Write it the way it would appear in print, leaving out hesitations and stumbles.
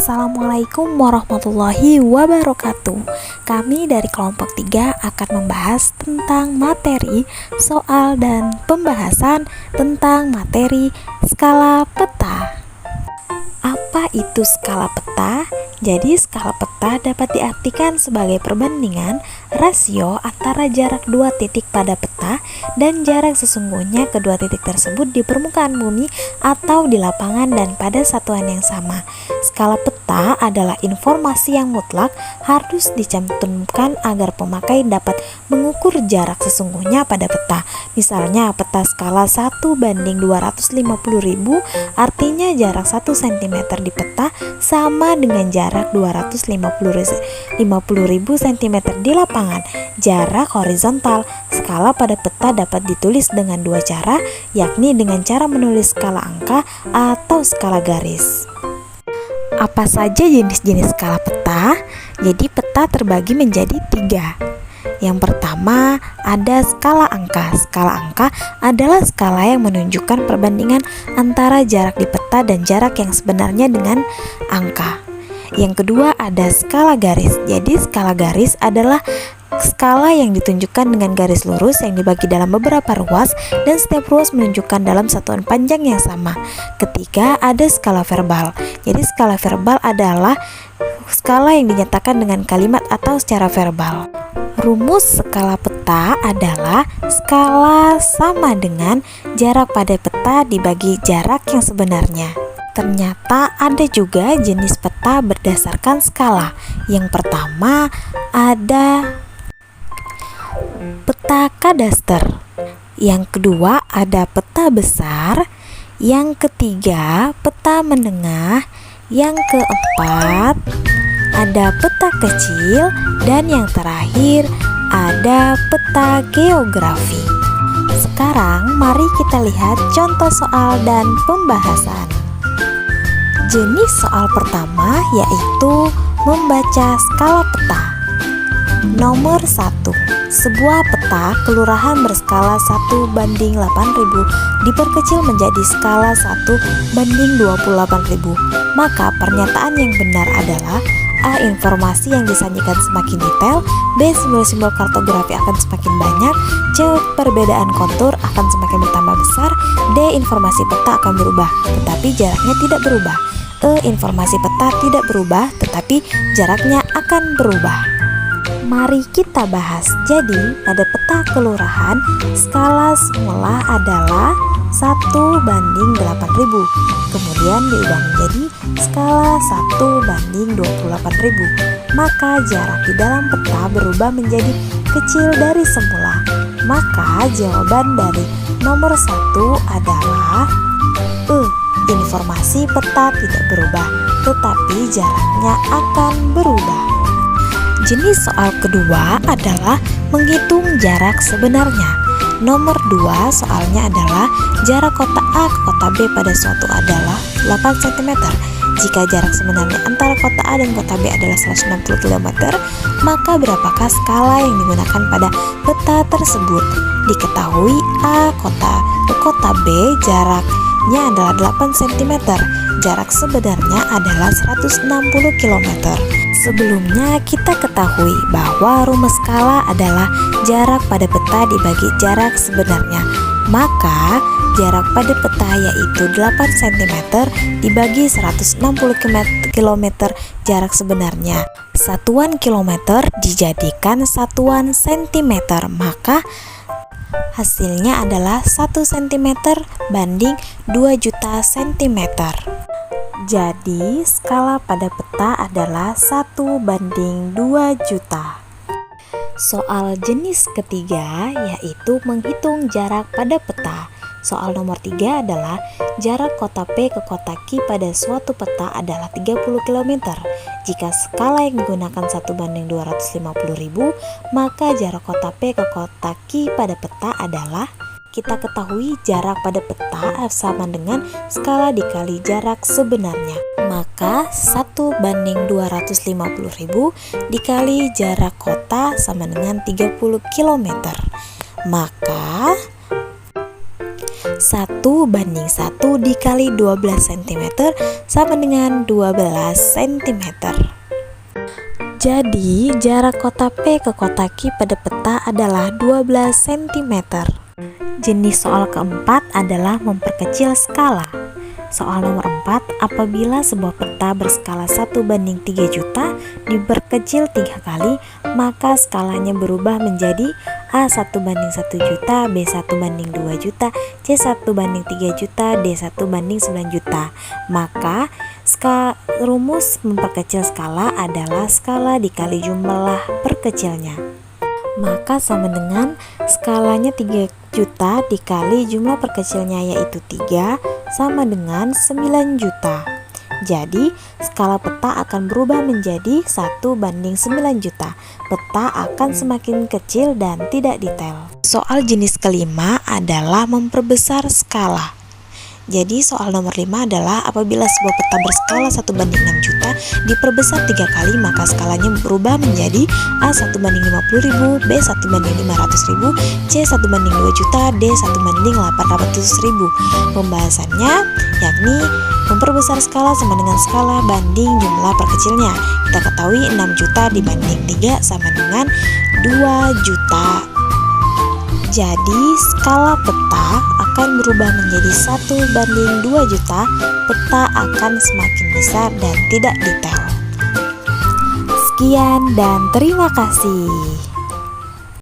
Assalamualaikum warahmatullahi wabarakatuh. Kami dari kelompok 3 akan membahas tentang materi, soal, dan pembahasan tentang materi skala peta. Apa itu skala peta? Jadi skala peta dapat diartikan sebagai perbandingan rasio antara jarak dua titik pada peta dan jarak sesungguhnya kedua titik tersebut di permukaan bumi atau di lapangan dan pada satuan yang sama. Skala peta adalah informasi yang mutlak harus dicantumkan agar pemakai dapat mengukur jarak sesungguhnya pada peta. Misalnya peta skala 1:250.000 artinya jarak 1 cm di peta sama dengan jarak 250.000 cm di lapangan. Jarak horizontal skala pada peta dapat ditulis dengan dua cara, yakni dengan cara menulis skala angka atau skala garis. Apa saja jenis-jenis skala peta? Jadi peta terbagi menjadi 3. Yang pertama ada skala angka. Skala angka adalah skala yang menunjukkan perbandingan antara jarak di peta dan jarak yang sebenarnya dengan angka. Yang kedua ada skala garis. Jadi skala garis adalah skala yang ditunjukkan dengan garis lurus yang dibagi dalam beberapa ruas dan setiap ruas menunjukkan dalam satuan panjang yang sama. Ketiga ada skala verbal. Jadi skala verbal adalah skala yang dinyatakan dengan kalimat atau secara verbal. Rumus skala peta adalah skala sama dengan jarak pada peta dibagi jarak yang sebenarnya. Ternyata ada juga jenis peta berdasarkan skala. Yang pertama ada peta kadaster. Yang kedua ada peta besar. Yang ketiga peta menengah. Yang keempat ada peta kecil. Dan yang terakhir ada peta geografi. Sekarang mari kita lihat contoh soal dan pembahasan. Jenis soal pertama yaitu membaca skala peta. Nomor 1. Sebuah peta kelurahan berskala 1:8.000 diperkecil menjadi skala 1:28.000. Maka pernyataan yang benar adalah A. Informasi yang disajikan semakin detail. B. Simbol-simbol kartografi akan semakin banyak. C. Perbedaan kontur akan semakin bertambah besar. D. Informasi peta akan berubah tetapi jaraknya tidak berubah. E. Informasi peta tidak berubah tetapi jaraknya akan berubah. Mari kita bahas. Jadi pada peta kelurahan skala semula adalah 1:8.000. Kemudian diubah menjadi skala 1:28.000. Maka jarak di dalam peta berubah menjadi kecil dari semula. Maka jawaban dari nomor 1 adalah informasi peta tidak berubah tetapi jaraknya akan berubah. Jenis soal kedua adalah menghitung jarak sebenarnya. Nomor 2 soalnya adalah jarak kota A ke kota B pada suatu adalah 8 cm. Jika jarak sebenarnya antara kota A dan kota B adalah 160 km, maka berapakah skala yang digunakan pada peta tersebut? Diketahui A kota ke kota B jaraknya adalah 8 cm. Jarak sebenarnya adalah 160 km. Sebelumnya kita ketahui bahwa rumus skala adalah jarak pada peta dibagi jarak sebenarnya. Maka jarak pada peta yaitu 8 cm dibagi 160 km jarak sebenarnya. Satuan kilometer dijadikan satuan cm, maka hasilnya adalah 1 cm banding 2 juta cm. Jadi skala pada peta adalah 1:2 juta. Soal jenis ketiga yaitu menghitung jarak pada peta. Soal nomor 3 adalah jarak kota P ke kota Q pada suatu peta adalah 30 km. Jika skala yang digunakan 1:250.000, maka jarak kota P ke kota Q pada peta adalah, kita ketahui jarak pada peta sama dengan skala dikali jarak sebenarnya. Maka 1:250.000 dikali jarak kota sama dengan 30 km. Maka 1:1 dikali 12 cm sama dengan 12 cm. Jadi jarak kotak P ke kotak Q pada peta adalah 12 cm. Jenis soal keempat adalah memperkecil skala. Soal nomor 4, apabila sebuah peta berskala 1:3 juta diperkecil 3 kali, maka skalanya berubah menjadi A 1:1 juta, B 1:2 juta, C 1:3 juta, D 1:9 juta. Maka rumus memperkecil skala adalah skala dikali jumlah perkecilnya. Maka sama dengan skalanya 3 juta dikali jumlah perkecilnya yaitu 3 sama dengan 9 juta. Jadi skala peta akan berubah menjadi 1:9 juta. Peta akan semakin kecil dan tidak detail. Soal jenis kelima adalah memperbesar skala. Jadi soal nomor 5 adalah apabila sebuah peta berskala 1:6 juta diperbesar 3 kali, maka skalanya berubah menjadi A 1:50.000, B 1:500.000, C 1:2 juta, D 1:800.000. Pembahasannya yakni memperbesar skala sama dengan skala banding jumlah perkecilnya. Kita ketahui 6 juta dibanding 3 sama dengan 2 juta. Jadi skala peta akan berubah menjadi 1:2 juta. Peta akan semakin besar dan tidak detail. Sekian dan terima kasih.